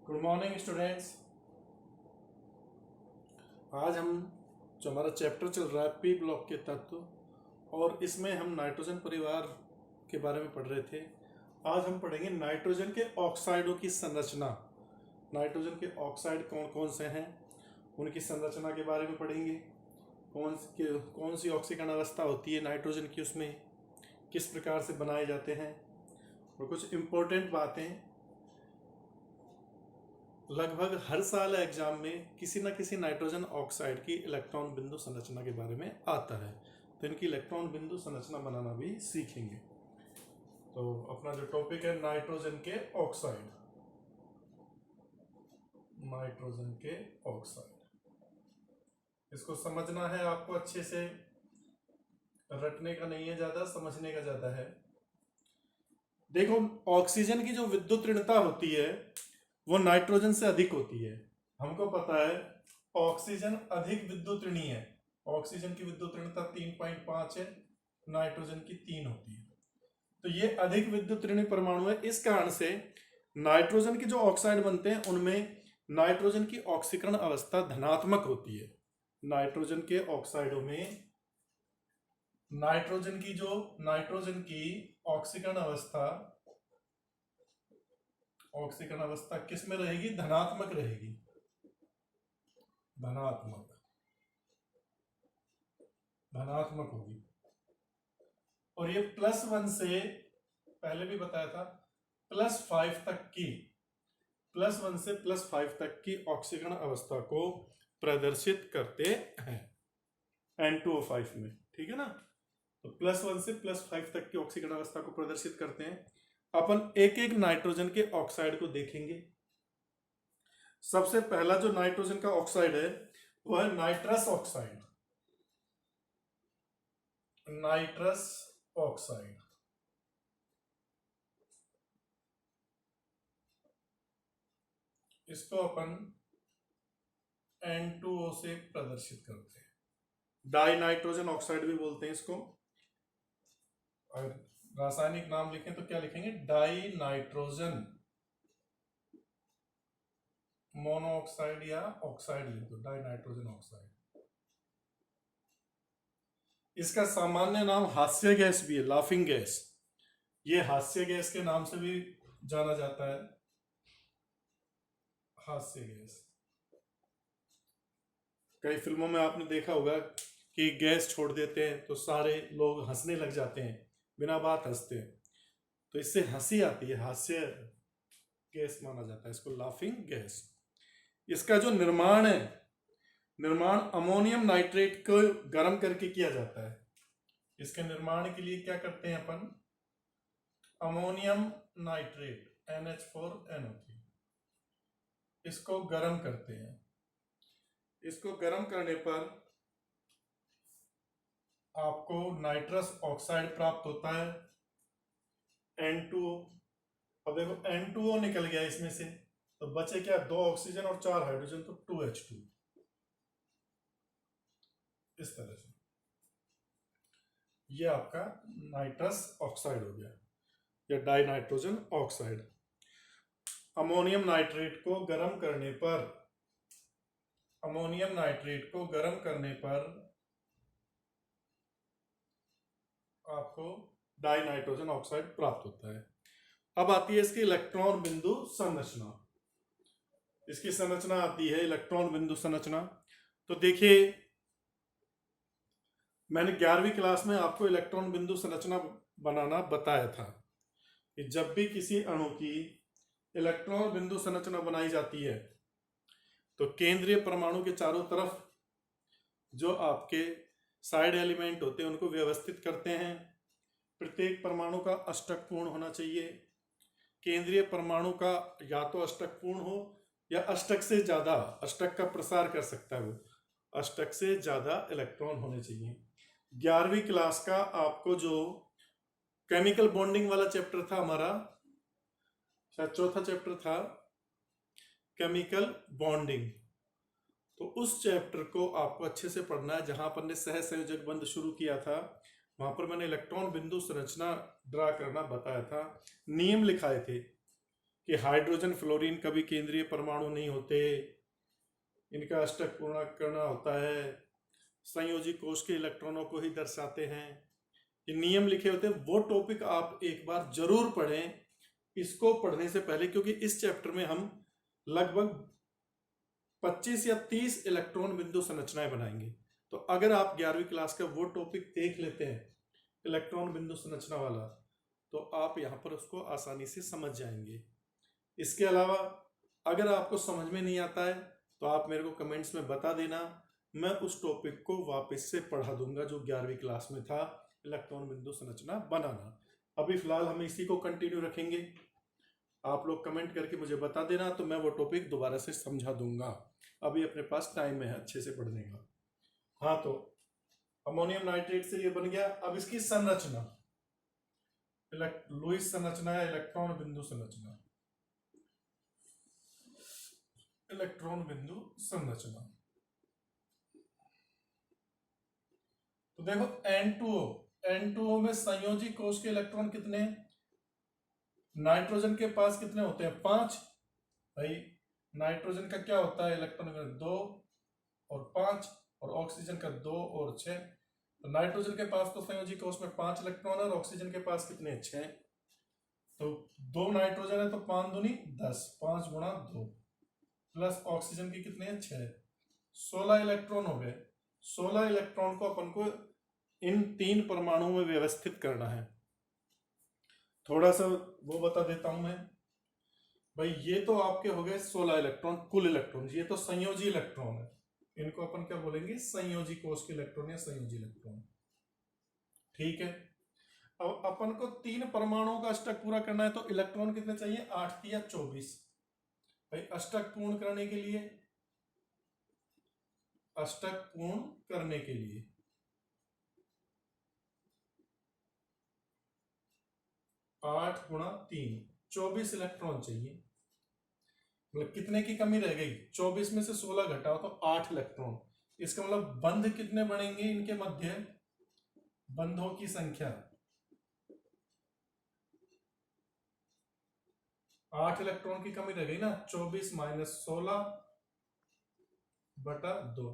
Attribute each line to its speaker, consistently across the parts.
Speaker 1: Good morning students. आज हम जो हमारा चैप्टर चल रहा है पी ब्लॉक के तत्व, और इसमें हम नाइट्रोजन परिवार के बारे में पढ़ रहे थे। आज हम पढ़ेंगे नाइट्रोजन के ऑक्साइडों की संरचना। नाइट्रोजन के ऑक्साइड कौन कौन से हैं, उनकी संरचना के बारे में पढ़ेंगे। कौन सी ऑक्सीकरण अवस्था होती है नाइट्रोजन की, उसमें किस प्रकार से बनाए जाते हैं, और कुछ इम्पोर्टेंट बातें लगभग हर साल एग्जाम में किसी न किसी नाइट्रोजन ऑक्साइड की इलेक्ट्रॉन बिंदु संरचना के बारे में आता है, तो इनकी इलेक्ट्रॉन बिंदु संरचना बनाना भी सीखेंगे। तो अपना जो टॉपिक है नाइट्रोजन के ऑक्साइड, नाइट्रोजन के ऑक्साइड, इसको समझना है आपको अच्छे से, रटने का नहीं है ज्यादा, समझने का ज्यादा है। देखो, ऑक्सीजन की जो विद्युत ऋणता होती है वो नाइट्रोजन से अधिक होती है। हमको पता है ऑक्सीजन अधिक विद्युत ऋणी है। ऑक्सीजन की विद्युत ऋणता 3.5 है, नाइट्रोजन की 3 होती है। तो ये अधिक विद्युत ऋणी परमाणु है। इस कारण से नाइट्रोजन के जो ऑक्साइड बनते हैं उनमें नाइट्रोजन की ऑक्सीकरण अवस्था धनात्मक होती है। नाइट्रोजन के ऑक्साइडों में नाइट्रोजन की ऑक्सीकरण अवस्था किस में रहेगी? धनात्मक रहेगी, धनात्मक होगी। और ये +1 से, पहले भी बताया था, +5 तक की, +1 से +5 तक की ऑक्सीकरण अवस्था को प्रदर्शित करते हैं N2O5 में। ठीक है ना? तो +1 से +5 तक की ऑक्सीकरण अवस्था को प्रदर्शित करते हैं। अपन एक एक नाइट्रोजन के ऑक्साइड को देखेंगे। सबसे पहला जो नाइट्रोजन का ऑक्साइड है वो है नाइट्रस ऑक्साइड। नाइट्रस ऑक्साइड, इसको अपन N2O से प्रदर्शित करते हैं। डाई नाइट्रोजन ऑक्साइड भी बोलते हैं इसको। और रासायनिक नाम लिखें तो क्या लिखेंगे? डाई नाइट्रोजन मोनोऑक्साइड या ऑक्साइड लिख दो, डाई नाइट्रोजन ऑक्साइड। इसका सामान्य नाम हास्य गैस भी है, लाफिंग गैस। ये हास्य गैस के नाम से भी जाना जाता है, हास्य गैस। कई फिल्मों में आपने देखा होगा कि गैस छोड़ देते हैं तो सारे लोग हंसने लग जाते हैं, बिना बात हंसते हैं, तो इससे हंसी आती है, हास्य गैस माना जाता है इसको, लाफिंग गैस। इसका जो निर्माण है, निर्माण अमोनियम नाइट्रेट को गर्म करके किया जाता है। इसके निर्माण के लिए क्या करते हैं अपन? अमोनियम नाइट्रेट NH4NO3, इसको गर्म करते हैं। इसको गर्म करने पर आपको नाइट्रस ऑक्साइड प्राप्त होता है, N2O। अब देखो N2O निकल गया इसमें से, तो बचे क्या? 2 ऑक्सीजन और 4 हाइड्रोजन, तो 2H2। इस तरह से ये आपका नाइट्रस ऑक्साइड हो गया, या die nitrogen oxide. Ammonium nitrate को गर्म करने पर, आपको डाई नाइट्रोजन ऑक्साइड प्राप्त होता है। अब आती है इसकी इलेक्ट्रॉन बिंदु संरचना। इसकी संरचना आती है इलेक्ट्रॉन बिंदु संरचना। तो देखिए, मैंने 11वीं क्लास में आपको इलेक्ट्रॉन बिंदु संरचना बनाना बताया था कि जब भी किसी अणु की इलेक्ट्रॉन बिंदु संरचना बनाई जाती है तो केंद्रीय परमाणु के चारों तरफ जो आपके साइड एलिमेंट होते हैं उनको व्यवस्थित करते हैं। प्रत्येक परमाणु का अष्टक पूर्ण होना चाहिए। केंद्रीय परमाणु का या तो अष्टक पूर्ण हो या अष्टक से ज्यादा, अष्टक का प्रसार कर सकता है वो, अष्टक से ज्यादा इलेक्ट्रॉन होने चाहिए। 11वीं क्लास का आपको जो केमिकल बॉन्डिंग वाला चैप्टर था हमारा, शायद चौथा चैप्टर था, केमिकल बॉन्डिंग, तो उस चैप्टर को आपको अच्छे से पढ़ना है। जहां पर ने सहसंयोजक बंध शुरू किया था वहां पर मैंने इलेक्ट्रॉन बिंदु संरचना ड्रा करना बताया था, नियम लिखाए थे कि हाइड्रोजन फ्लोरीन कभी केंद्रीय परमाणु नहीं होते, इनका अष्टक पूर्ण करना होता है, संयोजी कोष के इलेक्ट्रॉनों को ही दर्शाते हैं, ये नियम लिखे होते हैं। वो टॉपिक आप एक बार जरूर पढ़ें इसको पढ़ने से पहले, क्योंकि इस चैप्टर में हम लगभग 25 या 30 इलेक्ट्रॉन बिंदु संरचनाएं बनाएंगे। तो अगर आप 11वीं क्लास का वो टॉपिक देख लेते हैं इलेक्ट्रॉन बिंदु संरचना वाला, तो आप यहाँ पर उसको आसानी से समझ जाएंगे। इसके अलावा अगर आपको समझ में नहीं आता है तो आप मेरे को कमेंट्स में बता देना, मैं उस टॉपिक को वापस से पढ़ा दूंगा जो 11वीं क्लास में था, इलेक्ट्रॉन बिंदु संरचना बनाना। अभी फिलहाल हम इसी को कंटिन्यू रखेंगे। आप लोग कमेंट करके मुझे बता देना तो मैं वो टॉपिक दोबारा से समझा दूंगा। अभी अपने पास टाइम है अच्छे से पढ़ने का। हाँ, तो अमोनियम नाइट्रेट से ये बन गया। अब इसकी संरचना, लुईस संरचना है, इलेक्ट्रॉन बिंदु संरचना, इलेक्ट्रॉन बिंदु संरचना। तो देखो N2O में संयोजी कोष के इलेक्ट्रॉन कितने हैं? नाइट्रोजन के पास कितने होते हैं? 5। भाई नाइट्रोजन का क्या होता है इलेक्ट्रॉन? 2 और 5, और ऑक्सीजन का 2 और 6। तो नाइट्रोजन के पास तो संयोजी कोष में 5 इलेक्ट्रॉन है और ऑक्सीजन के पास कितने? 6। तो 2 नाइट्रोजन है तो 5 दूनी 10, 5 गुणा 2 प्लस ऑक्सीजन की कितने हैं? 6, 16 इलेक्ट्रॉन हो गए। 16 इलेक्ट्रॉन को अपन को इन 3 परमाणुओं में व्यवस्थित करना है। थोड़ा सा वो बता देता हूं मैं। भाई ये तो आपके हो गए 16 इलेक्ट्रॉन, कुल इलेक्ट्रॉन। ये तो संयोजी इलेक्ट्रॉन है, इनको अपन क्या बोलेंगे? संयोजी कोष के इलेक्ट्रॉन या संयोजी इलेक्ट्रॉन। ठीक है, अब अपन को 3 परमाणुओं का अष्टक पूरा करना है तो इलेक्ट्रॉन कितने चाहिए? 8 या 24। भाई अष्टक पूर्ण करने के लिए, अष्टक पूर्ण करने के लिए 8 गुणा 3, 24 इलेक्ट्रॉन चाहिए। मतलब कितने की कमी रह गई? 24 में से 16 घटाओ तो 8 इलेक्ट्रॉन। इसका मतलब बंध कितने बनेंगे इनके मध्य? बंधों की संख्या 8 इलेक्ट्रॉन की कमी रह गई ना। 24 माइनस 16 बटा 2,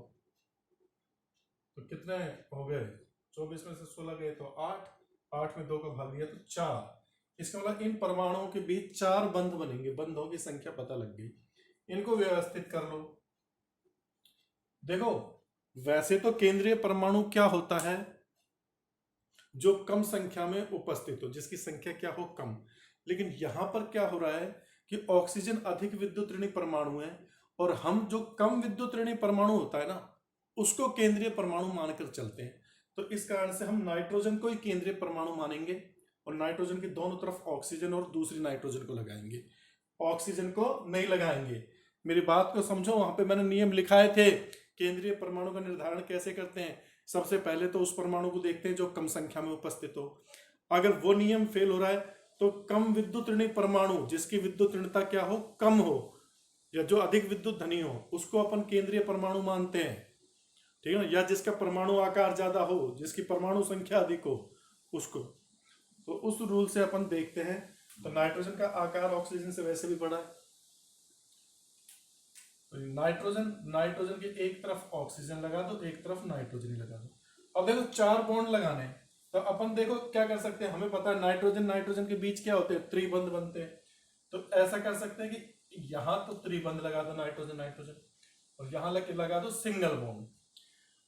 Speaker 1: तो कितने हो गए? 24 में से 16 गए तो 8, 8 में 2 का भाग दिया तो 4। इसका मतलब इन परमाणुओं के बीच 4 बंध बनेंगे। बंधों की संख्या पता लग गई, इनको व्यवस्थित कर लो। देखो वैसे तो केंद्रीय परमाणु क्या होता है? जो कम संख्या में उपस्थित हो, जिसकी संख्या क्या हो? कम। लेकिन यहां पर क्या हो रहा है कि ऑक्सीजन अधिक विद्युत ऋणी परमाणु है और हम जो कम विद्युत ऋणी परमाणु होता है ना उसको केंद्रीय परमाणु मानकर चलते हैं। तो इस कारण से हम नाइट्रोजन को ही केंद्रीय परमाणु मानेंगे और नाइट्रोजन की दोनों तरफ ऑक्सीजन और दूसरी नाइट्रोजन को लगाएंगे, ऑक्सीजन को नहीं लगाएंगे। मेरी बात को समझो, वहां पे मैंने नियम लिखाए थे केंद्रीय परमाणु का निर्धारण कैसे करते हैं। सबसे पहले तो उस परमाणु को देखते हैं जो कम संख्या में उपस्थित हो। अगर वो नियम फेल हो रहा है तो कम विद्युत ऋणी परमाणु जिसकी विद्युत ऋणता क्या हो? कम हो, या जो अधिक विद्युत धनी हो उसको अपन केंद्रीय परमाणु मानते हैं। ठीक है ना? या जिसका परमाणु आकार ज्यादा हो, जिसकी परमाणु संख्या अधिक हो, उसको। तो उस रूल से अपन देखते हैं। तो नाइट्रोजन का आकार ऑक्सीजन से वैसे भी बड़ा है। तो नाइट्रोजन के एक तरफ ऑक्सीजन लगा दो, एक तरफ नाइट्रोजन ही लगा दो। अब देखो 4 बॉन्ड लगाने, तो अपन देखो क्या कर सकते हैं। हमें पता है नाइट्रोजन के बीच क्या होते हैं? त्रिबंध बनते हैं। तो ऐसा कर सकते हैं कि यहां तो त्रिबंध लगा दो नाइट्रोजन, और यहां लगा दो सिंगल बॉन्ड।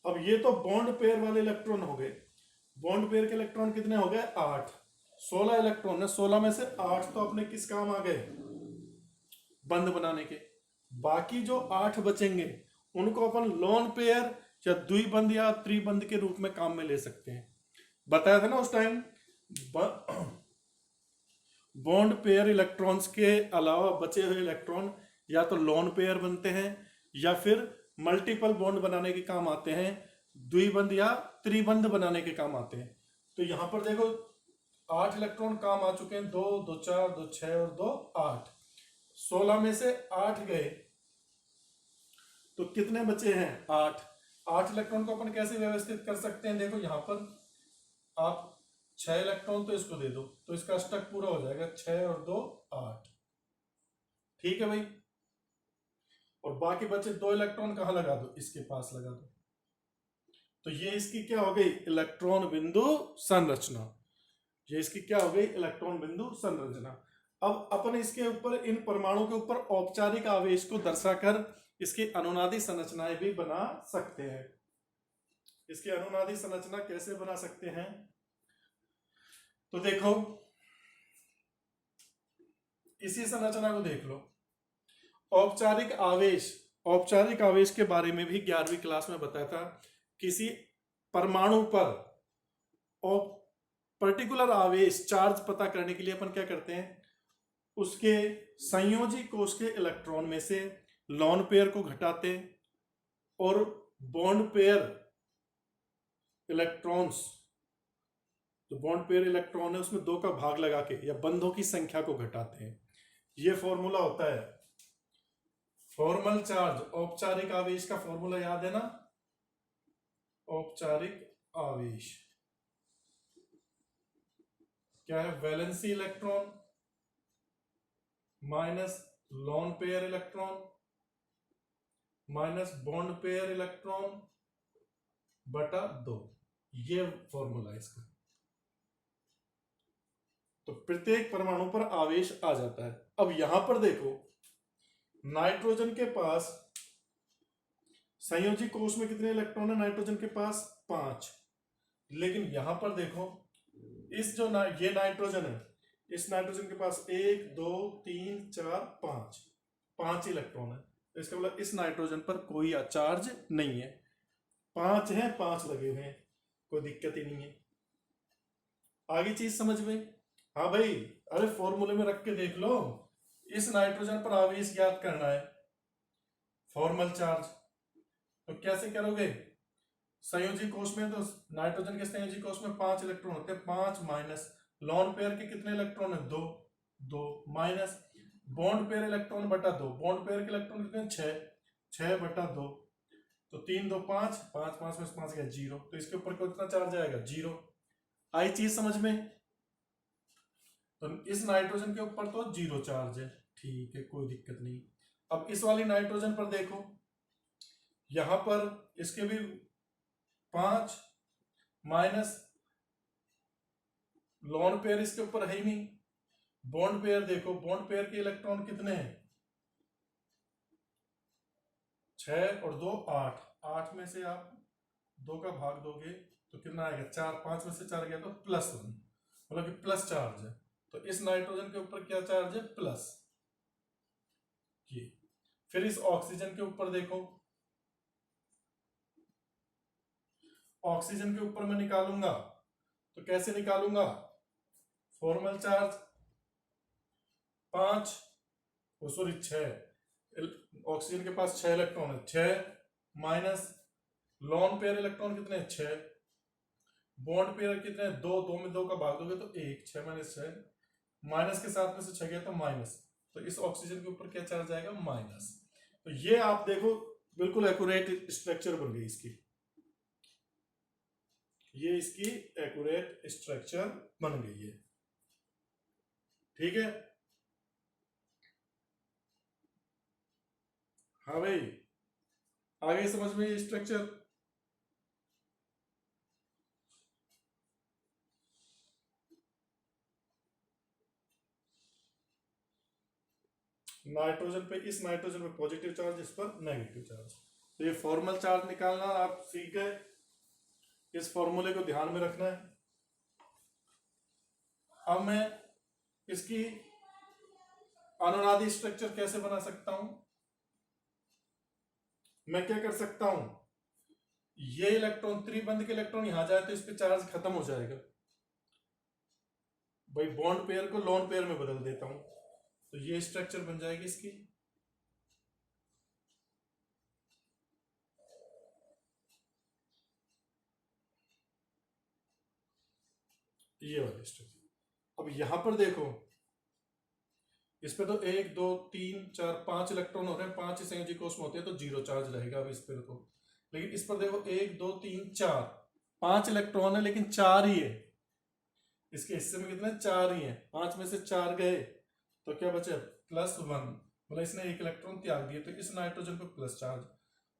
Speaker 1: अब ये तो बॉन्ड पेयर वाले इलेक्ट्रॉन हो गए। बॉन्ड पेयर के इलेक्ट्रॉन कितने हो गए? 8। 16 इलेक्ट्रॉन है, 16 में से 8 तो अपने किस काम आ गए? बंध बनाने के। बाकी जो 8 बचेंगे उनको अपन लोन पेयर या द्विबंध या त्रिबंध के रूप में काम में ले सकते हैं। बताया था ना उस टाइम, बॉन्ड पेयर इलेक्ट्रॉन्स के अलावा बचे हुए इलेक्ट्रॉन या तो लोन पेयर बनते हैं या फिर मल्टीपल बॉन्ड बनाने के काम आते हैं, द्विबंध या त्रिबंध बनाने के काम आते हैं। तो यहां पर देखो 8 इलेक्ट्रॉन काम आ चुके हैं, 2 2 4 2 6 और 2 8। 16 में से 8 गए तो कितने बचे हैं? 8। 8 इलेक्ट्रॉन को अपन कैसे व्यवस्थित कर सकते हैं? देखो यहां पर आप 6 इलेक्ट्रॉन तो इसको दे दो तो इसका अष्टक पूरा हो जाएगा। 6 और 2 8। ठीक है भाई। और बाकी बचे 2 इलेक्ट्रॉन कहाँ लगा दो, इसके पास लगा दो। तो ये इसकी क्या हो गई, इलेक्ट्रॉन बिंदु संरचना। ये इसकी क्या हो गई, इलेक्ट्रॉन बिंदु संरचना। अब अपन इसके ऊपर, इन परमाणु के ऊपर औपचारिक आवेश को दर्शाकर इसकी अनुनादी संरचनाएं भी बना सकते हैं। इसकी अनुनादी संरचना कैसे बना सकते हैं, तो देखो इसी संरचना को देख लो। औपचारिक आवेश, औपचारिक आवेश के बारे में भी 11वीं क्लास में बताया था। किसी परमाणु पर पर्टिकुलर आवेश, चार्ज पता करने के लिए अपन क्या करते हैं, उसके संयोजी कोश के इलेक्ट्रॉन में से लोन पेयर को घटाते और बॉन्ड पेयर इलेक्ट्रॉन्स, जो बॉन्ड पेयर इलेक्ट्रॉन है उसमें 2 का भाग लगा के या बंधों की संख्या को घटाते हैं। यह फॉर्मूला होता है फॉर्मल चार्ज। औपचारिक आवेश का फॉर्मूला याद है ना, औपचारिक आवेश क्या है, valency electron minus lone pair electron minus bond pair electron बटा 2। ये फॉर्मूला है इसका। तो प्रत्येक परमाणु पर आवेश आ जाता है। अब यहां पर देखो, नाइट्रोजन के पास संयोजी कोश में कितने इलेक्ट्रॉन है, नाइट्रोजन के पास 5। लेकिन यहां पर देखो, इस जो ये नाइट्रोजन है, इस नाइट्रोजन के पास 1 2 3 4 5 इलेक्ट्रॉन है। तो इसका मतलब इस नाइट्रोजन पर कोई चार्ज नहीं है। 5 है, 5 लगे हुए हैं, कोई दिक्कत ही नहीं है। आगे चीज समझ में, हाँ भाई, अरे फॉर्मूले में रख के देख लो। इस नाइट्रोजन पर आवेश ज्ञात करना है, फॉर्मल चार्ज। तो कैसे करोगे, संयोजी कोश में तो नाइट्रोजन के संयोजी कोश में 5 इलेक्ट्रॉन होते हैं, 5 माइनस लोन पेयर के कितने इलेक्ट्रॉन है, 2 माइनस बॉन्ड पेयर इलेक्ट्रॉन बटा 2। बॉन्ड पेयर के इलेक्ट्रॉन कितने, 6 बटा 2। तो 3 2 5, 5 5 में 5 गया 0। तो इसके ऊपर कितना चार्ज आएगा, 0। आई चीज समझ में। तो इस नाइट्रोजन के ऊपर तो 0 चार्ज है, ठीक है, कोई दिक्कत नहीं। अब इस वाली नाइट्रोजन पर देखो, यहां पर इसके भी 5 माइनस लोन पेयर इसके ऊपर है ही नहीं। बॉन्ड पेयर देखो, बॉन्ड पेयर के इलेक्ट्रॉन कितने हैं, 6 और 2 8। 8 में से आप 2 का भाग दोगे तो कितना आएगा, 4। 5 में से 4 गया तो +1, मतलब कि प्लस चार्ज है। तो इस नाइट्रोजन के ऊपर क्या चार्ज है, प्लस। ये फिर इस ऑक्सीजन के ऊपर देखो, ऑक्सीजन के ऊपर मैं निकालूंगा तो कैसे निकालूंगा, फॉर्मल चार्ज 5 सॉरी 6, ऑक्सीजन के पास 6 इलेक्ट्रॉन है, 6 माइनस लोन पेयर इलेक्ट्रॉन कितने हैं, 6। बॉन्ड पेयर कितने हैं, 2। 2 में 2 का भाग दोगे तो 1। 6 माइनस 6, माइनस के साथ में से 6 गया तो माइनस। तो इस ऑक्सीजन के ऊपर क्या चार्ज आएगा, माइनस। तो ये आप देखो बिल्कुल एक्यूरेट स्ट्रक्चर बन गई इसकी। ये इसकी एक्यूरेट स्ट्रक्चर बन गई है, ठीक है। हाँ भाई, आगे समझ में ये स्ट्रक्चर। नाइट्रोजन पे, इस नाइट्रोजन पे पॉजिटिव चार्ज, इस पर नेगेटिव चार्ज। तो ये फॉर्मल चार्ज निकालना आप सीख गए, इस फॉर्मूले को ध्यान में रखना है। अब मैं इसकी अनुनादी स्ट्रक्चर कैसे बना सकता हूं, मैं क्या कर सकता हूं, ये इलेक्ट्रॉन, त्रिबंध के इलेक्ट्रॉन यहां जाए तो इस पे चार्ज खत्म हो जाएगा भाई। बॉन्ड पेयर को लोन पेयर में बदल देता हूं तो ये स्ट्रक्चर बन जाएगी इसकी। ये वाली स्ट्रक्चर। अब यहां पर देखो, इस पे तो 1 2 3 4 5 इलेक्ट्रॉन हो रहे हैं, 5 संयोजी कोश में होते हैं तो 0 चार्ज रहेगा अब इस पर तो। लेकिन इस पर देखो 1 2 3 4, 5 इलेक्ट्रॉन है लेकिन 4 ही है। इसके हिस्से में कितने, 4 ही है। 5 में से 4 गए तो क्या बचे, +1, मतलब इसने एक इलेक्ट्रॉन त्याग दिए, तो इस नाइट्रोजन पर प्लस चार्ज।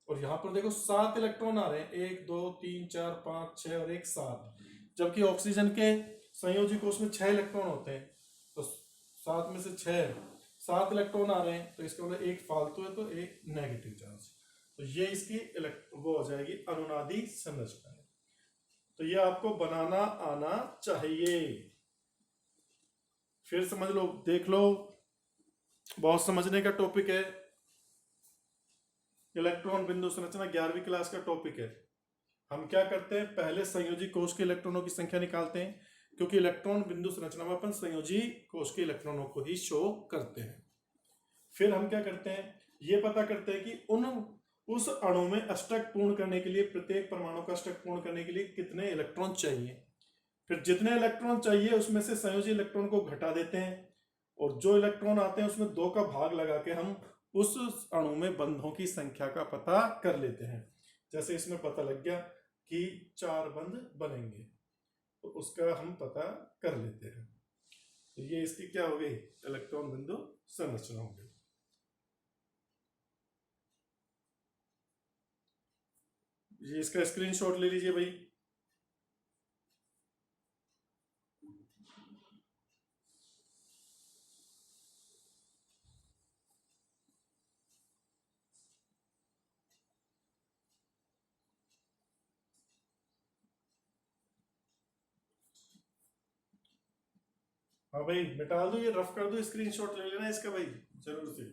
Speaker 1: और यहाँ पर देखो 7 इलेक्ट्रॉन आ रहे हैं, 1 2 3 4 5 6 और 1 7, जबकि ऑक्सीजन के संयोजी कोष में 6 इलेक्ट्रॉन होते हैं, तो 7 में से 7 इलेक्ट्रॉन आ रहे हैं, तो इसका मतलब एक फालतू है, तो एक नेगेटिव चार्ज। तो ये इसकी वो हो जाएगी अनुनादी संरचना है। तो ये आपको बनाना आना चाहिए। फिर समझ लो, देख लो, बहुत समझने का टॉपिक है। इलेक्ट्रॉन बिंदु संरचना 11वीं क्लास का टॉपिक है। हम क्या करते हैं, पहले संयोजी कोष के इलेक्ट्रॉनों की संख्या निकालते हैं, क्योंकि इलेक्ट्रॉन बिंदु संरचना में अपन संयोजी कोष के इलेक्ट्रॉनों को ही शो करते हैं। फिर हम क्या करते हैं, ये पता करते हैं कि उस अणु में अष्टक पूर्ण करने के लिए, प्रत्येक परमाणु का अष्टक पूर्ण करने के लिए कितने इलेक्ट्रॉन चाहिए। फिर जितने इलेक्ट्रॉन चाहिए उसमें से संयोजी इलेक्ट्रॉन को घटा देते हैं, और जो इलेक्ट्रॉन आते हैं उसमें 2 का भाग लगा के हम उस अणु में बंधों की संख्या का पता कर लेते हैं। जैसे इसमें पता लग गया कि 4 बंध बनेंगे, तो उसका हम पता कर लेते हैं। तो ये इसकी क्या हो गई, इलेक्ट्रॉन बिंदु संरचना हो गई। ये इसका स्क्रीनशॉट ले लीजिए भाई। हाँ भाई, मिटा दो, ये रफ कर दो, स्क्रीनशॉट ले लेना इसका भाई, जरूर से।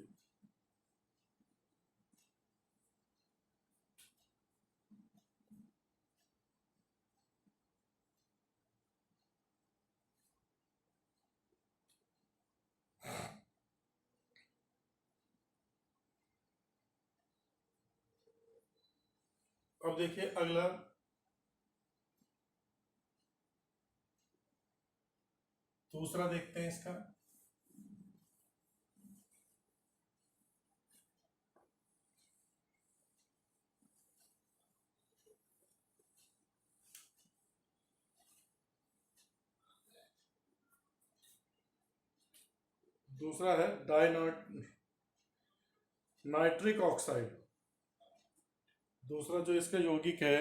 Speaker 1: अब देखिए अगला, दूसरा देखते हैं इसका। दूसरा है नाइट्रिक ऑक्साइड। दूसरा जो इसका यौगिक है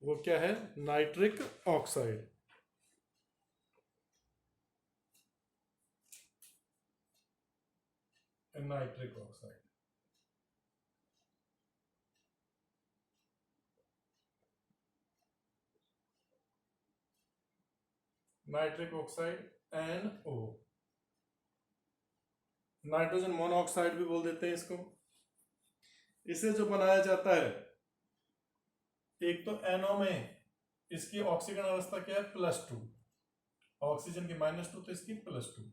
Speaker 1: वो क्या है, nitric oxide. Nitric oxide, nitric oxide NO, nitrogen monoxide भी बोल देते हैं इसको। इसे जो बनाया जाता है, एक तो NO में इसकी ऑक्सीकरण अवस्था क्या है, +2, ऑक्सीजन की -2, तो इसकी +2।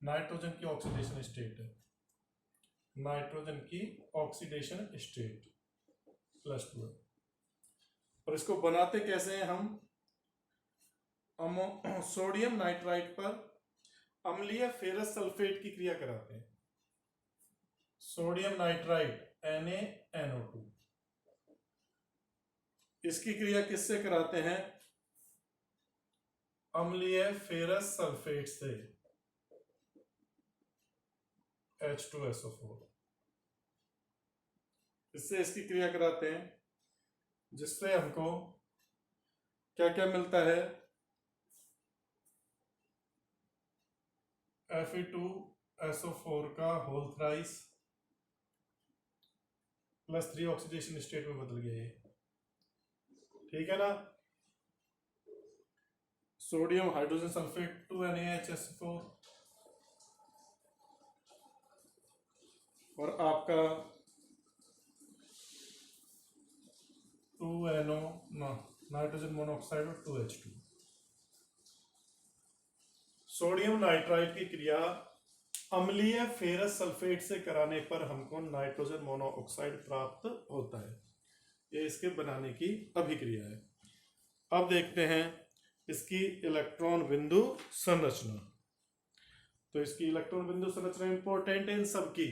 Speaker 1: नाइट्रोजन की ऑक्सीडेशन स्टेट है, नाइट्रोजन की ऑक्सीडेशन स्टेट +2 है। और इसको बनाते कैसे हैं हम सोडियम नाइट्राइट पर अम्लीय फेरस सल्फेट की क्रिया कराते हैं। सोडियम नाइट्राइट NaNO2, इसकी क्रिया किससे कराते हैं, अम्लीय फेरस सल्फेट से, H2SO4, इससे इसकी क्रिया कराते हैं, जिससे हमको क्या क्या मिलता है, Fe2SO4 का होल थ्राइस +3 ऑक्सीडेशन स्टेट में बदल गया ये, ठीक है ना। सोडियम हाइड्रोजन सल्फेट 2NaHSO4 और आपका 2NO नाइट्रोजन मोनोऑक्साइड और 2H2। सोडियम नाइट्राइट की क्रिया अम्लीय फेरस सल्फेट से कराने पर हमको नाइट्रोजन मोनोऑक्साइड प्राप्त होता है। ये इसके बनाने की अभिक्रिया है। अब देखते हैं इसकी इलेक्ट्रॉन बिंदु संरचना। तो इसकी इलेक्ट्रॉन बिंदु संरचना इंपॉर्टेंट है इन सबकी।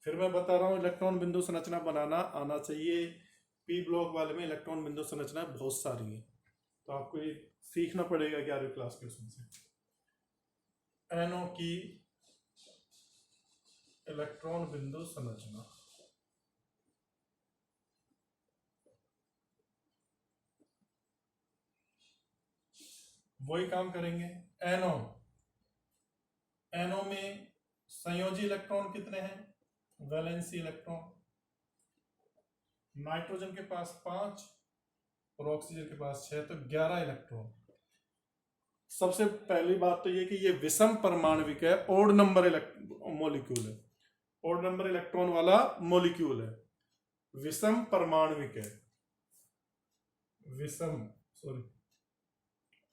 Speaker 1: फिर मैं बता रहा हूं, इलेक्ट्रॉन बिंदु संरचना बनाना आना चाहिए। पी ब्लॉक वाले में इलेक्ट्रॉन बिंदु संरचना बहुत सारी है, तो आपको ये सीखना पड़ेगा 11वीं क्लास के उसमें से। NO की इलेक्ट्रॉन बिंदु संरचना। वही काम करेंगे। एनओ, एनओ में संयोजी इलेक्ट्रॉन कितने हैं? Valency electron. नाइट्रोजन के पास 5 और ऑक्सीजन के पास 6, तो 11 इलेक्ट्रॉन। सबसे पहली बात तो ये कि ये विषम परमाणविक है, ओड नंबर मॉलिक्यूल है, ओड नंबर इलेक्ट्रॉन वाला मॉलिक्यूल है, विषम परमाणविक है, विषम सॉरी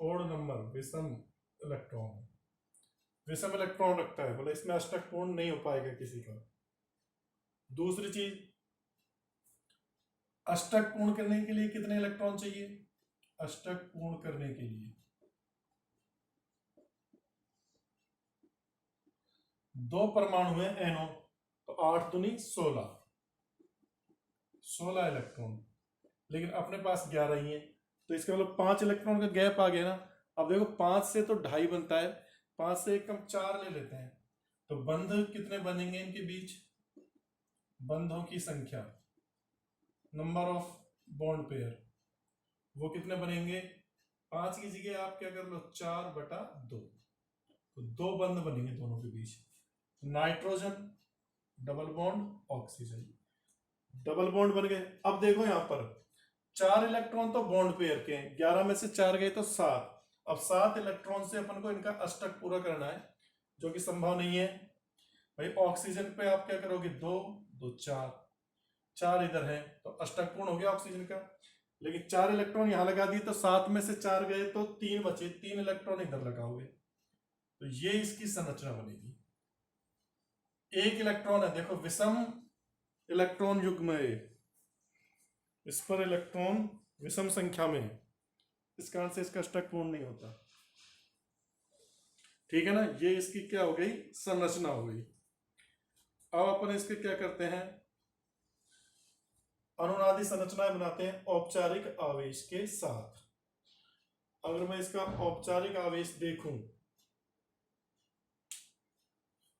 Speaker 1: ओड नंबर विषम इलेक्ट्रॉन, विषम इलेक्ट्रॉन रखता है, बोले इसमें अष्टक पूर्ण नहीं हो पाएगा किसी का। दूसरी चीज, अष्टक पूर्ण करने के लिए कितने इलेक्ट्रॉन चाहिए? अष्टक पूर्ण करने के लिए 2 परमाणु है एनओ, तो 8 दूनी 16 इलेक्ट्रॉन, लेकिन अपने पास 11 ही है, तो इसका मतलब 5 इलेक्ट्रॉन का गैप आ गया ना। अब देखो 5 से तो 2.5 बनता है, 5 से एक कम 4 ले लेते हैं, तो बंध कितने बनेंगे इनके बीच? बंधों की संख्या, नंबर ऑफ बॉन्ड पेयर, वो कितने बनेंगे? 5 की जगह आप क्या कर लो, 4/2, तो 2 बंध बनेंगे दोनों के बीच। Nitrogen double bond, oxygen double bond बन गए। अब देखो यहां पर 4 इलेक्ट्रॉन तो बॉन्ड पेयर के हैं, 11 में से 4 गए तो 7। अब 7 इलेक्ट्रॉन से अपन को इनका अष्टक पूरा करना है, जो कि संभव नहीं है भाई। ऑक्सीजन पे आप क्या करोगे, 2 2 4 इधर है, तो अष्टक पूर्ण हो गया ऑक्सीजन का। लेकिन 4 इलेक्ट्रॉन यहां लगा दिए, तो 7 में से 4 गए तो 3 बचे, 3 इलेक्ट्रॉन इधर लगाओगे, तो ये इसकी संरचना बनेगी। 1 इलेक्ट्रॉन है, देखो विषम इलेक्ट्रॉन युग्म है, इस पर इलेक्ट्रॉन विषम संख्या में है, इस कारण से इसका अष्टक पूर्ण नहीं होता। ठीक है ना, ये इसकी क्या हो गई, संरचना हो गई। अब अपन इसके क्या करते हैं, अनुनादी संरचनाएं बनाते हैं औपचारिक आवेश के साथ। अगर मैं इसका औपचारिक आवेश देखूं,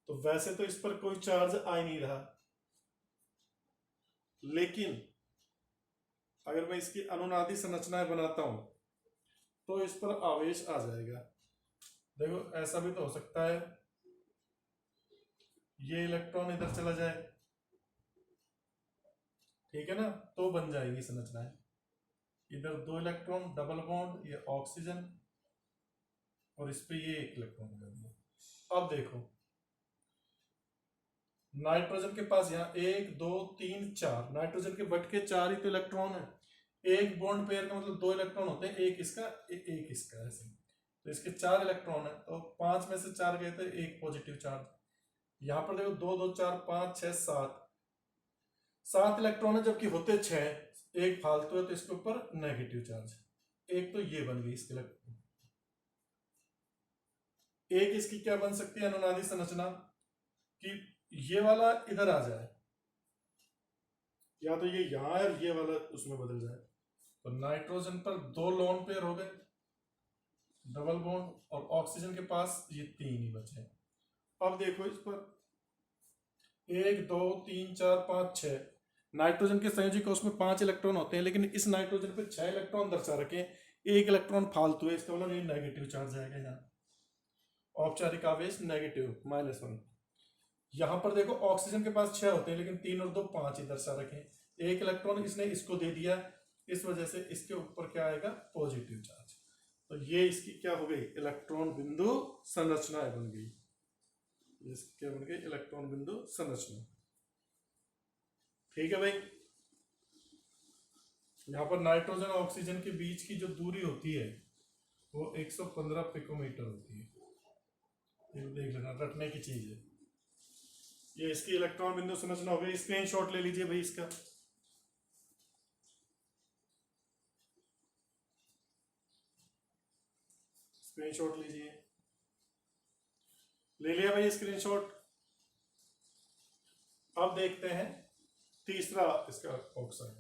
Speaker 1: तो वैसे तो इस पर कोई चार्ज आ ही नहीं रहा, लेकिन अगर मैं इसकी अनुनादी संरचनाएं बनाता हूं तो इस पर आवेश आ जाएगा। देखो ऐसा भी तो हो सकता है, ये इलेक्ट्रॉन इधर चला जाए, ठीक है ना, तो बन जाएगी संरचनाएं। इधर 2 इलेक्ट्रॉन डबल बॉन्ड, ये ऑक्सीजन, और इस पे ये 1 इलेक्ट्रॉन लगा दिया। अब देखो नाइट्रोजन के पास यहाँ 1 2 3 4, नाइट्रोजन के बट के 4 ही तो इलेक्ट्रॉन है। एक बॉन्ड पेयर का मतलब 2 इलेक्ट्रॉन होते हैं, एक इसका एक इसका, ऐसे तो इसके 4 इलेक्ट्रॉन है, तो 5 में से 4 गए थे, 1 पॉजिटिव चार्ज। यहाँ पर देखो 2 2 4 5 6 7 इलेक्ट्रॉन है, जबकि होते 6, एक फालतू है, तो इसके ऊपर नेगेटिव चार्ज। एक तो ये बन गई इसके इलेक्ट्रॉन। एक इसकी क्या बन सकती है अनुनादी संरचना, कि ये वाला इधर आ जाए, या तो ये यहां है और ये वाला उसमें बदल जाए, तो नाइट्रोजन पर 2 लोन पेयर हो गए डबल बॉन्ड, और ऑक्सीजन के पास ये 3 ही बचे। अब देखो इस पर 1 2 3 4 5 6, नाइट्रोजन के संयोजी कोष में 5 इलेक्ट्रॉन होते हैं, लेकिन इस नाइट्रोजन पे 6 इलेक्ट्रॉन दर्शा रखे, 1 इलेक्ट्रॉन फालतू है, इसका मतलब ये नेगेटिव चार्ज आएगा यहाँ, औपचारिक आवेश नेगेटिव -1। यहां पर देखो ऑक्सीजन के पास 6 होते हैं, लेकिन 3 और 2 5 ही दर्शा रखे, 1 इलेक्ट्रॉन इसने इसको दे दिया, इस वजह से इसके ऊपर क्या आएगा, पॉजिटिव चार्ज। तो ये इसकी क्या हो गई, इलेक्ट्रॉन बिंदु संरचनाएं बन गई। क्या बन गई, इलेक्ट्रॉन बिंदु संरचना। ठीक है भाई, यहाँ पर नाइट्रोजन और ऑक्सीजन के बीच की जो दूरी होती है वो 115 पिकोमीटर होती है, ये देख लेना, रटने की चीज है। ये इसकी इलेक्ट्रॉन बिंदु संरचना हो गई। स्क्रीनशॉट ले लीजिए भाई इसका, स्क्रीनशॉट लीजिए, ले लिया भाई स्क्रीनशॉट। अब देखते हैं तीसरा इसका ऑक्साइड।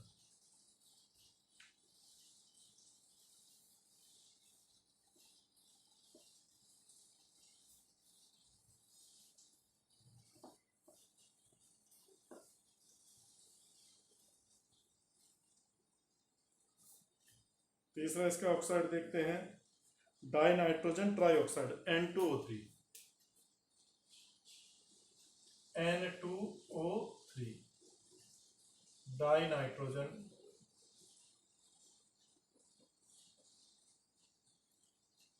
Speaker 1: तीसरा इसका ऑक्साइड देखते हैं, die nitrogen trioxide N2O3, N2O3 die nitrogen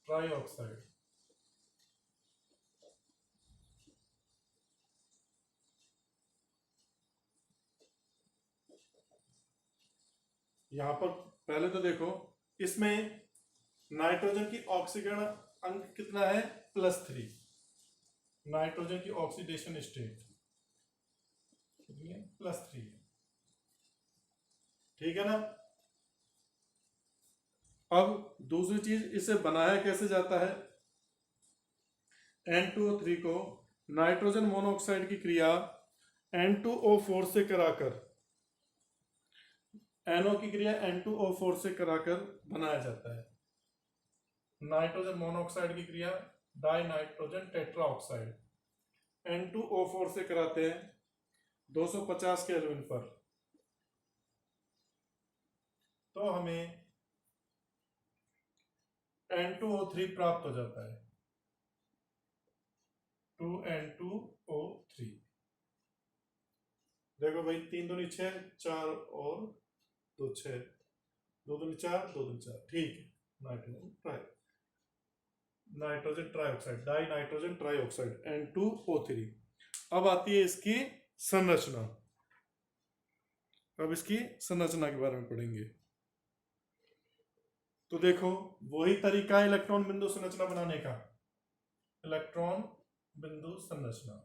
Speaker 1: trioxide. यहां पर पहले तो देखो, इसमें नाइट्रोजन की ऑक्सीकरण अंक कितना है, +3। नाइट्रोजन की ऑक्सीडेशन स्टेट कितनी है, +3 है, ठीक है ना। अब दूसरी चीज, इसे बनाया कैसे जाता है, N2O3 को नाइट्रोजन मोनोऑक्साइड की क्रिया N2O4 से कराकर, NO की क्रिया N2O4 से कराकर बनाया जाता है। नाइट्रोजन मोनोऑक्साइड की क्रिया डाई नाइट्रोजन टेट्राऑक्साइड N2O4 से कराते हैं 250 केल्विन पर, तो हमें N2O3 प्राप्त हो जाता है, 2N2O3। देखो भाई, 3 दूनी 6, 4 और 2 6, 2 दूनी 4, 2 दूनी 4, ठीक है। Nitrogen trioxide, die nitrogen trioxide N2O3। अब आती है इसकी संरचना। अब इसकी संरचना के बारे में पढ़ेंगे। तो देखो, वही तरीका है इलेक्ट्रॉन बिंदु संरचना बनाने का, इलेक्ट्रॉन बिंदु संरचना।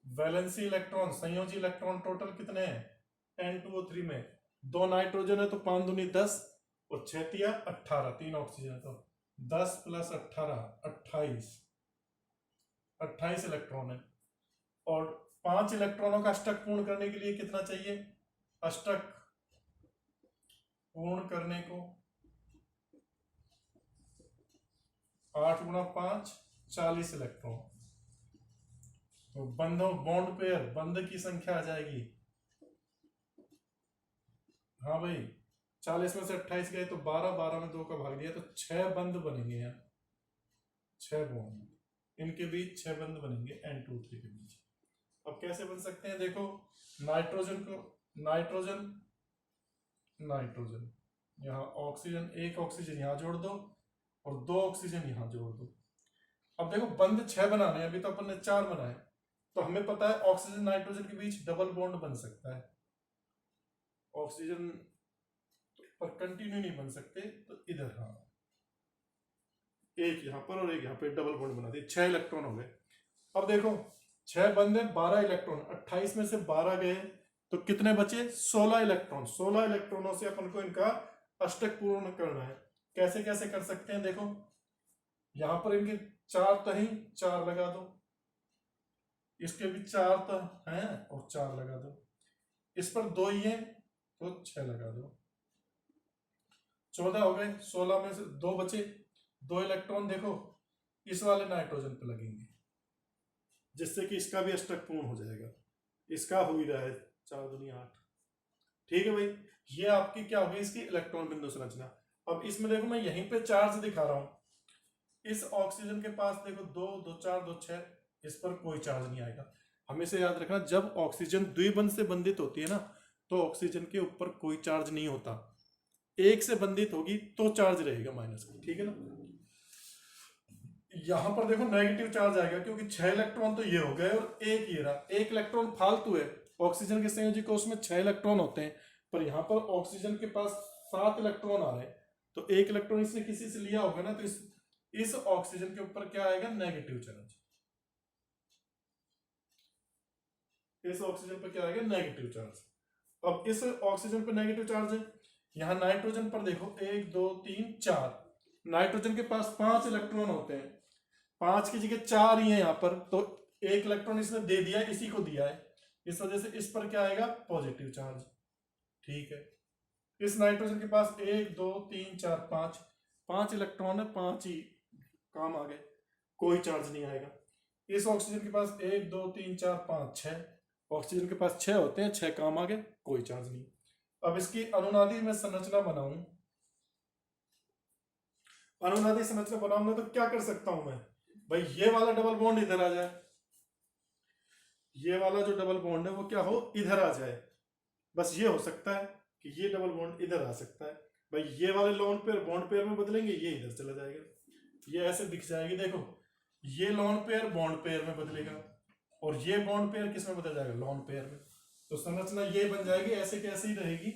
Speaker 1: वैलेंसी इलेक्ट्रॉन, संयोजी इलेक्ट्रॉन टोटल कितने हैं N2O3 में, 2 नाइट्रोजन है तो 5 दूनी 10 और 6 तिया 18, 3 ऑक्सीजन है तो 10 + 18 28, 28 इलेक्ट्रॉन है। और 5 इलेक्ट्रॉनों का अष्टक पूर्ण करने के लिए कितना चाहिए, अष्टक पूर्ण करने को 8 × 5 40 इलेक्ट्रॉन। तो बंधों, बॉन्ड पेयर, बंध की संख्या आ जाएगी, हाँ भाई 40 में से 28 गए तो 12, 12 में 2 का भाग दिया तो 6 बंध बनेंगे यहाँ, 6 बॉन्ड, इनके बीच 6 बंध बनेंगे N2O3 के बीच। अब कैसे बन सकते हैं, देखो नाइट्रोजन को, नाइट्रोजन नाइट्रोजन यहाँ ऑक्सीजन, 1 ऑक्सीजन यहाँ जोड़ दो और 2 ऑक्सीजन यहाँ जोड़ दो। अब देखो बंध 6 बनाने, अभी तो अपन ने 4 बनाए, तो हमें पता है ऑक्सीजन नाइट्रोजन के बीच डबल बॉन्ड बन सकता है, ऑक्सीजन पर कंटिन्यू नहीं बन सकते, तो इधर हाँ एक यहाँ पर और एक यहाँ पे डबल बॉन्ड बना दिए, 6 इलेक्ट्रॉन हो गए। अब देखो 6 बंदे 12 इलेक्ट्रॉन, 28 में से 12 गए तो कितने बचे, 16 इलेक्ट्रॉन। 16 इलेक्ट्रॉनों से अपन को इनका अष्टक पूर्ण करना है। कैसे कैसे कर सकते हैं, देखो यहां पर इनके 4 तो ही 4 लगा दो, इसके भी 4 तो हैं और 4 लगा दो, इस पर 2 ही है तो 6 लगा दो, 14 हो गए। 16 में से 2 बचे, 2 इलेक्ट्रॉन देखो इस वाले नाइट्रोजन पे लगेंगे, जिससे कि इसका भी अष्टक पूर्ण हो जाएगा, इसका हो ही रहा है 4 दूनी 8, ठीक है भाई। ये आपकी क्या होगी, इसकी इलेक्ट्रॉन बिंदु संरचना। अब इसमें देखो मैं यहीं पे चार्ज दिखा रहा हूं, इस ऑक्सीजन के पास देखो 2 2 4 2 6, इस पर कोई चार्ज नहीं आएगा। हमेशा याद रखना, जब ऑक्सीजन द्विबंध से बंधित होती है ना, तो ऑक्सीजन के ऊपर कोई चार्ज नहीं होता, एक से बंधित होगी तो चार्ज रहेगा माइनस का, ठीक है ना। यहां पर देखो नेगेटिव चार्ज आएगा, क्योंकि 6 इलेक्ट्रॉन तो ये हो गए और एक ये रहा, 1 इलेक्ट्रॉन फालतू है। ऑक्सीजन के संयोजी कोष में 6 इलेक्ट्रॉन होते हैं, पर यहां पर ऑक्सीजन के पास 7 इलेक्ट्रॉन आ रहे हैं, तो 1 इलेक्ट्रॉन इसने किसी से लिया होगा ना, तो इस ऑक्सीजन के ऊपर क्या आएगा, नेगेटिव चार्ज। इस ऑक्सीजन पर क्या आएगा, नेगेटिव चार्ज। अब इस ऑक्सीजन पर नेगेटिव चार्ज है, यहां नाइट्रोजन पर देखो 1 2 3 4, नाइट्रोजन के पास 5 इलेक्ट्रॉन होते हैं, 5 की जगह 4 ही है यहाँ पर, तो 1 इलेक्ट्रॉन इसने दे दिया, इसी को दिया है, इस वजह से इस पर क्या आएगा, पॉजिटिव चार्ज, ठीक है। इस नाइट्रोजन के पास 1 2 3 4 5 इलेक्ट्रॉन है, 5 ही काम आ गए, कोई चार्ज नहीं आएगा। इस ऑक्सीजन के पास 1 2 3 4 5 6 ऑक्सीजन के पास 6 होते हैं, 6 काम आ गए, कोई चार्ज नहीं। अब इसकी अनुनादी में संरचना बनाऊं, अनुनादी संरचना बनाऊंगा तो क्या कर सकता हूं मैं भाई, ये वाला डबल बॉन्ड इधर आ जाए, ये वाला जो डबल बॉन्ड है वो क्या हो, इधर आ जाए। बस ये हो सकता है कि ये डबल बॉन्ड इधर आ सकता है भाई, ये वाले लोन पेयर बॉन्ड पेयर में बदलेंगे, ये इधर चला जाएगा, ये ऐसे दिख जाएगी। देखो ये लोन पेयर बॉन्ड पेयर में बदलेगा और ये बॉन्ड पेयर किस में बदल जाएगा, लोन पेयर में। तो संरचना ये बन जाएगी, ऐसे कैसे ही रहेगी,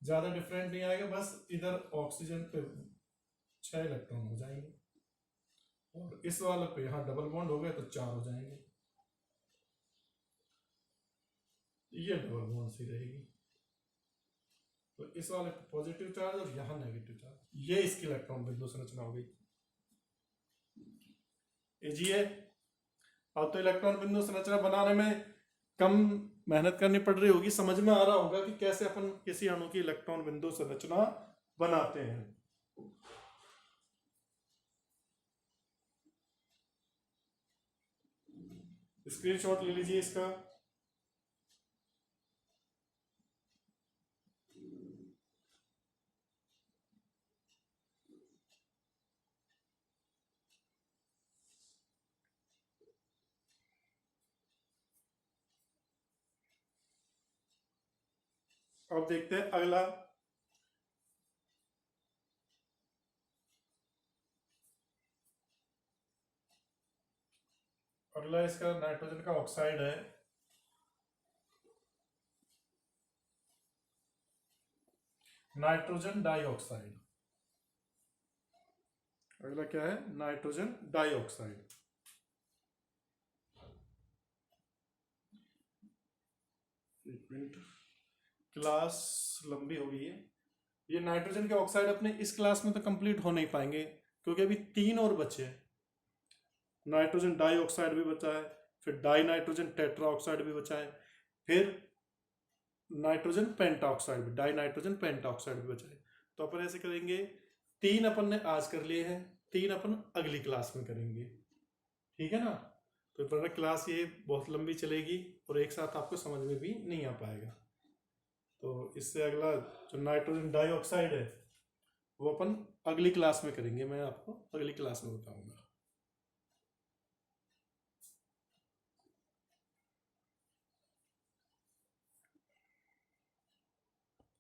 Speaker 1: ज्यादा डिफरेंट नहीं आएगा। बस इधर ऑक्सीजन पे 6 इलेक्ट्रॉन हो जाएंगे और इस वाले पे यहाँ डबल बॉन्ड हो गए तो 4 हो जाएंगे, ये डबल बॉन्ड से रहेगी। तो इस वाले पे पॉजिटिव चार्ज और यहाँ नेगेटिव चार्ज, ये इसकी इलेक्ट्रॉन बिंदु संरचना हो गई। जी है। अब तो इलेक्ट्रॉन बिंदु संरचना बनाने में कम मेहनत करनी पड़ रही होगी, समझ में आ रहा होगा कि कैसे अपन किसी अणु की इलेक्ट्रॉन बिंदु संरचना बनाते हैं। स्क्रीनशॉट ले लीजिए इसका। अब देखते हैं अगला। अगला इसका नाइट्रोजन का ऑक्साइड है, नाइट्रोजन डाइऑक्साइड। अगला क्या है, नाइट्रोजन डाइऑक्साइड। एक मिनट, क्लास लंबी हो गई है। ये नाइट्रोजन के ऑक्साइड अपने इस क्लास में तो कंप्लीट हो नहीं पाएंगे क्योंकि अभी 3 और बचे हैं। नाइट्रोजन डाइऑक्साइड भी बचा है, फिर डाई नाइट्रोजन टेट्रा ऑक्साइड भी बचा है, फिर नाइट्रोजन पेंटाऑक्साइड भी, डाई नाइट्रोजन पेंटाऑक्साइड भी बचा है। तो अपन ऐसे करेंगे, 3 अपन ने आज कर लिए हैं, 3 अपन अगली क्लास में करेंगे, ठीक है ना। तो पर क्लास ये बहुत लंबी चलेगी और एक साथ आपको समझ में भी नहीं आ पाएगा। तो इससे अगला जो नाइट्रोजन डाइऑक्साइड है वो अपन अगली क्लास में करेंगे, मैं आपको अगली क्लास में बताऊंगा।